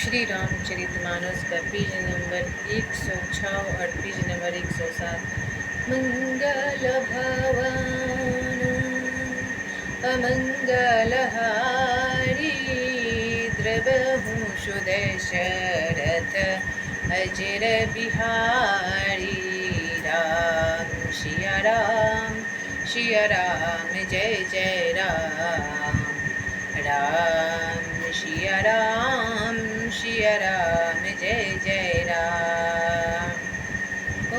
श्री रामचरितमानस का page number 106 और page number 107। मंगल भवन अमंगलहारी द्रवहु सुदशरथ अजर बिहारी। राम सिया राम जय जय राम। राम सिया राम जय जय राम। ओ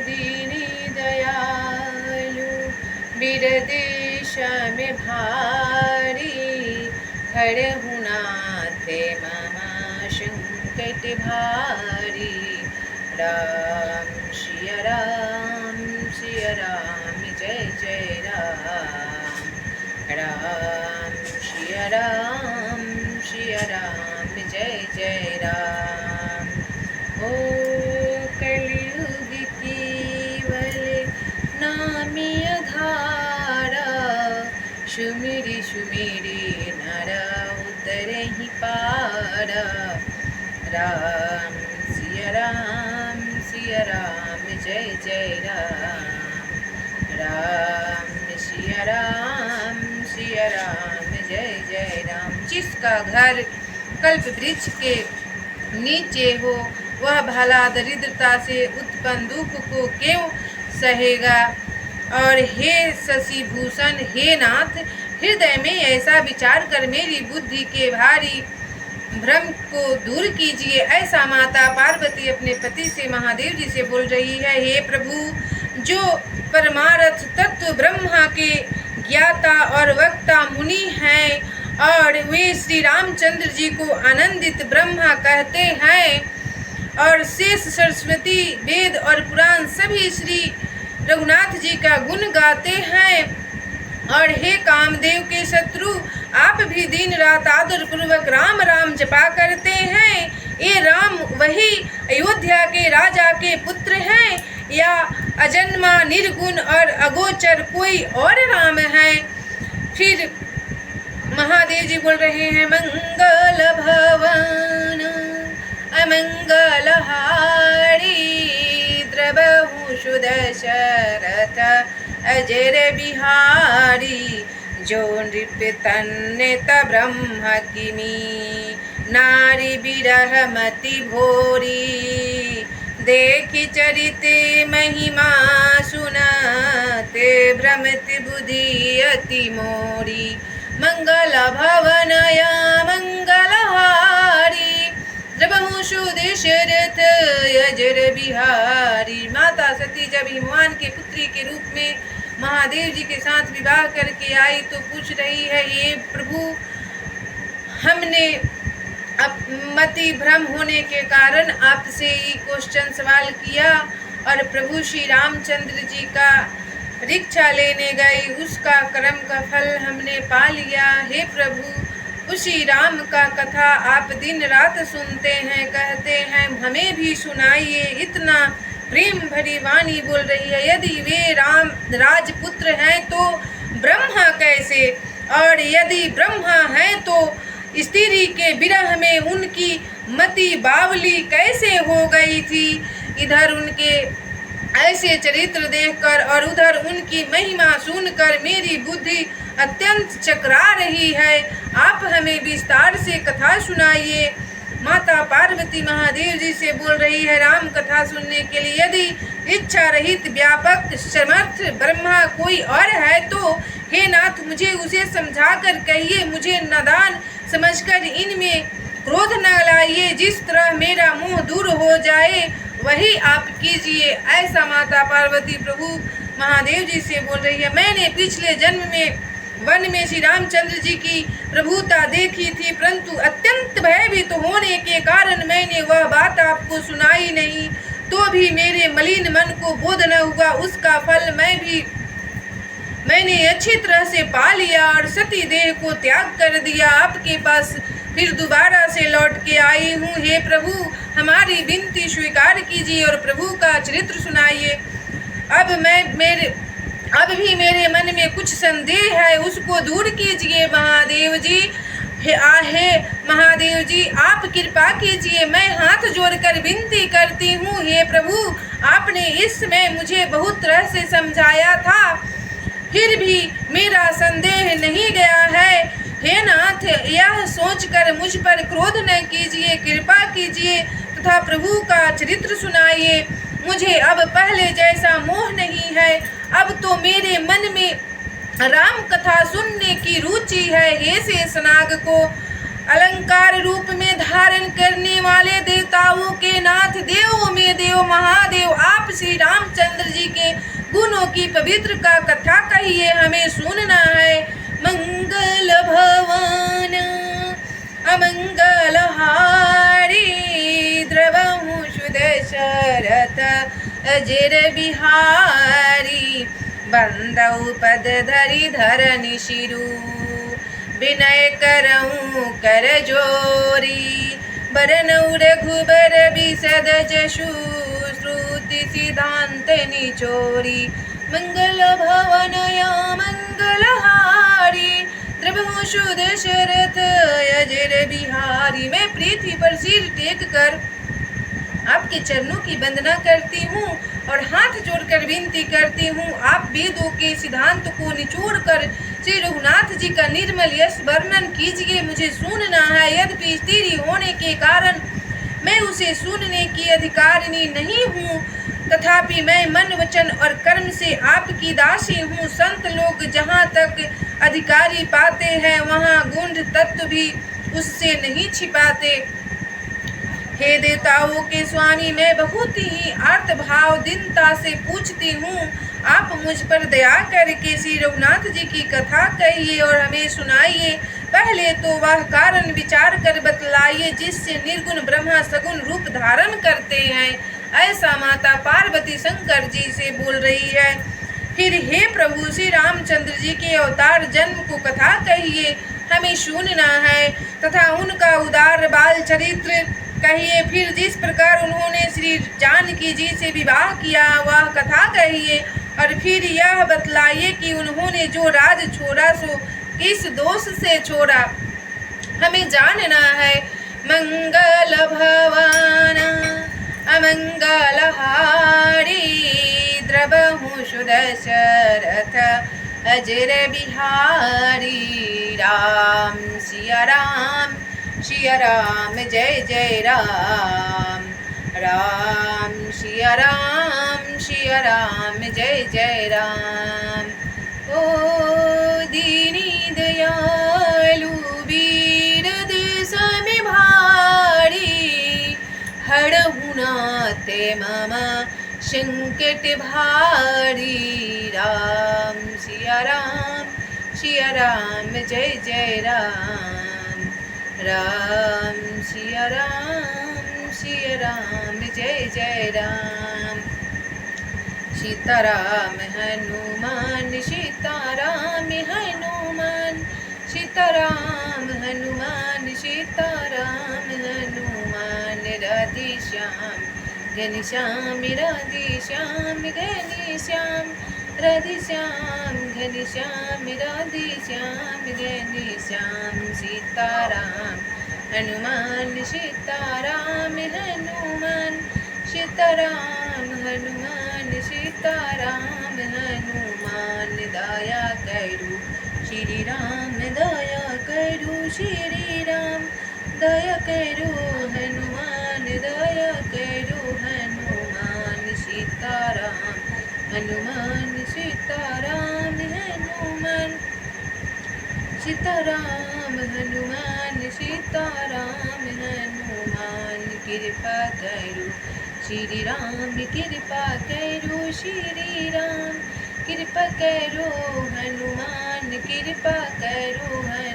दीनी दयालु बिरदेश में भारी हरहु नाथ ममा संकट भारी। राम सिया राम जय जय राम। राम सिया राम जय जय राम। ओ कलयुग केवल नामी आधारा सुमिरि सुमिरि नर उतरहि पारा। राम सिया राम जय जय राम। राम सिया राम जय जय राम। जिसका घर कल्प वृक्ष के नीचे हो वह भला दरिद्रता से उत्पन्न दुख को क्यों सहेगा। और हे शशि भूषण हे नाथ, हृदय में ऐसा विचार कर मेरी बुद्धि के भारी भ्रम को दूर कीजिए। ऐसा माता पार्वती अपने पति से महादेव जी से बोल रही है। हे प्रभु, जो परमार्थ तत्व ब्रह्मा के ज्ञाता और वक्ता मुनि हैं और वे श्री रामचंद्र जी को आनंदित ब्रह्मा कहते हैं और शेष सरस्वती वेद और पुराण सभी श्री रघुनाथ जी का गुण गाते हैं। और हे कामदेव के शत्रु, आप भी दिन रात आदर पूर्वक राम राम जपा करते हैं। ये राम वही अयोध्या के राजा के पुत्र हैं या अजन्मा निर्गुण और अगोचर कोई और राम है। फिर महादेव जी बोल रहे हैं, मंगल भवन अमंगलहारी द्रवहु सुदशरथ अजर बिहारी। जो नृप तन्नेत ब्रह्म किमी नारी बिरह मति भोरी। देखि चरित महिमा सुनते भ्रमित बुद्धि अति मोरी। मंगल भवनया मंगलहारी द्रवहु सुदशरथ अजर बिहारी। माता सती जब हिमवान के पुत्री के रूप में महादेव जी के साथ विवाह करके आई तो पूछ रही है, ये प्रभु, हमने मति भ्रम होने के कारण आपसे ये क्वेश्चन सवाल किया और प्रभु श्री रामचंद्र जी का परीक्षा लेने गए, उसका कर्म का फल हमने पा लिया। हे प्रभु, उसी राम का कथा आप दिन रात सुनते हैं, कहते हैं, हमें भी सुनाइए। इतना प्रेम भरी वाणी बोल रही है। यदि वे राम राजपुत्र हैं तो ब्रह्मा कैसे, और यदि ब्रह्मा हैं तो स्त्री के विरह में उनकी मति बावली कैसे हो गई थी। इधर उनके ऐसे चरित्र देखकर और उधर उनकी महिमा सुनकर मेरी बुद्धि अत्यंत चकरा रही है। आप हमें विस्तार से कथा सुनाइए। माता पार्वती महादेव जी से बोल रही है, राम कथा सुनने के लिए यदि इच्छा रहित व्यापक समर्थ ब्रह्मा कोई और है तो हे नाथ, मुझे उसे समझाकर कहिए। मुझे नादान समझकर इनमें क्रोध न लाइए। जिस तरह मेरा मुंह दूर हो जाए वही आप कीजिए। ऐसा माता पार्वती प्रभु महादेव जी से बोल रही है। मैंने पिछले जन्म में वन में श्री रामचंद्र जी की प्रभुता देखी थी, परंतु अत्यंत भयभीत होने के कारण मैंने वह बात आपको सुनाई नहीं। तो भी मेरे मलिन मन को बोध न हुआ। उसका फल मैंने अच्छी तरह से पा लिया और सती देह को त्याग कर दिया। आपके पास फिर दोबारा से लौट के आई हूँ। हे प्रभु, हमारी विनती स्वीकार कीजिए और प्रभु का चरित्र सुनाइए। अब भी मेरे मन में कुछ संदेह है, उसको दूर कीजिए महादेव जी। हे महादेव जी, आप कृपा कीजिए, मैं हाथ जोड़कर विनती करती हूँ। हे प्रभु, आपने इस समय मुझे बहुत तरह से समझाया था, फिर भी मेरा संदेह नहीं गया है। हे नाथ, यह सोचकर मुझ पर क्रोध न कीजिए, कृपा कीजिए तथा प्रभु का चरित्र सुनाइए। मुझे अब पहले जैसा मोह नहीं है, अब तो मेरे मन में राम कथा सुनने की रुचि है। हे शेषनाग को अलंकार रूप में धारण करने वाले देवताओं के नाथ, देवों में देव महादेव, आप श्री रामचंद्र जी के गुणों की पवित्र का कथा कहिए, हमें सुनना है। मंगल भवन अमंगल हारी, द्रवहु सुदशरथ अजर बिहारी, बंदौ पद धरि धरनि शिरु, विनय करऊँ कर जोरी, बरनऊ रघुबर बिसद जशु, श्रुति सिद्धांत निचोरी। मंगल भवन या मंगल हारी, द्रवहु सुदशरथ अजर बिहारी। मैं पृथ्वी पर सिर टेक कर आपके चरणों की वंदना करती हूँ और हाथ जोड़कर विनती करती हूँ, आप वेदों के सिद्धांत को निचोड़ कर श्री रघुनाथ जी का निर्मल यश वर्णन कीजिए, मुझे सुनना है। यद्यपि स्त्री होने के कारण मैं उसे सुनने की अधिकारिणी नहीं हूँ, तथापि मैं मन वचन और कर्म से आपकी दासी हूँ। संत लोग जहाँ तक अधिकारी पाते हैं, वहाँ गूढ़ तत्व भी उससे नहीं छिपाते। हे देवताओं के स्वामी, मैं बहुत ही आर्त भाव दीनता से पूछती हूँ, आप मुझ पर दया करके श्री रघुनाथ जी की कथा कहिए और हमें सुनाइए। पहले तो वह कारण विचार कर बतलाइए जिससे निर्गुण ब्रह्मा सगुण रूप धारण करते हैं। ऐसा माता पार्वती शंकर जी से बोल रही है। फिर हे प्रभु, श्री रामचंद्र जी के अवतार जन्म को कथा कहिए, हमें सुनना है, तथा उनका उदार बाल चरित्र कहिए। फिर जिस प्रकार उन्होंने श्री जानकी जी से विवाह किया वह कथा कहिए, और फिर यह बतलाइए कि उन्होंने जो राज छोड़ा सो किस दोष से छोड़ा, हमें जानना है। मंगल भवन अमंगल हारी, द्रवहु सुदशरथ अजर बिहारी। राम सिया राम, सिया राम जय जय राम, राम सिया राम, सिया राम जय जय राम। ओ दीनी दयालु बीरद सम भारी, हरहु नाथ मम संकट भारी। राम सिया राम, सिया राम जय जय राम, राम सिया राम, सिया राम जय जय राम। सीताराम हनुमान, सीताराम हनुमान, सीताराम हनुमान, सीताराम हनुमान। राधे श्याम घनश्याम, राधे श्याम घनश्याम, राधे श्याम घनश्याम, राधे श्याम घनश्याम। सीताराम हनुमान, सीताराम हनुमान, सीताराम हनुमान, सीताराम हनुमान। दया करो श्री राम, दया करो श्री राम, दया करो हनुमान, दया करो हनुमान। सीताराम हनुमान, सीताराम हनुमान, सीताराम हनुमान, सीताराम हनुमान। कृपा करो श्री राम, कृपा करो श्री राम, कृपा करो हनुमान, कृपा करो हनुमान।